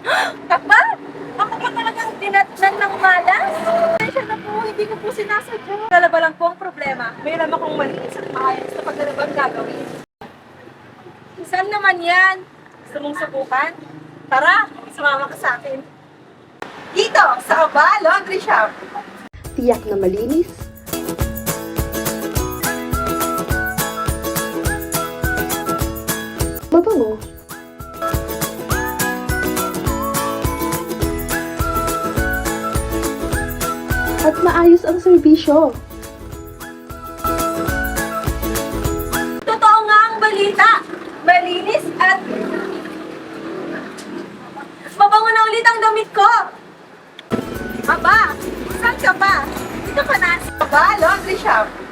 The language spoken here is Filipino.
Aba, ako pa talagang dinatnan ng malas. Pasensya na po, hindi ko po sinasadya. Dalawa lang po ang problema. Mayroon akong malinis at maayos na paglalabang gagawin. Saan naman yan? Gusto mong subukan? Tara, sumama ka sa akin. Dito, sa Aba Laundry Shop. Tiyak na malinis, mabango, at maayos ang serbisyo. Totoo nga ang balita. Malinis at mabango na ulit ang damit ko. Aba, saan ka ba? Dito ka na sa Aba Laundry Shop.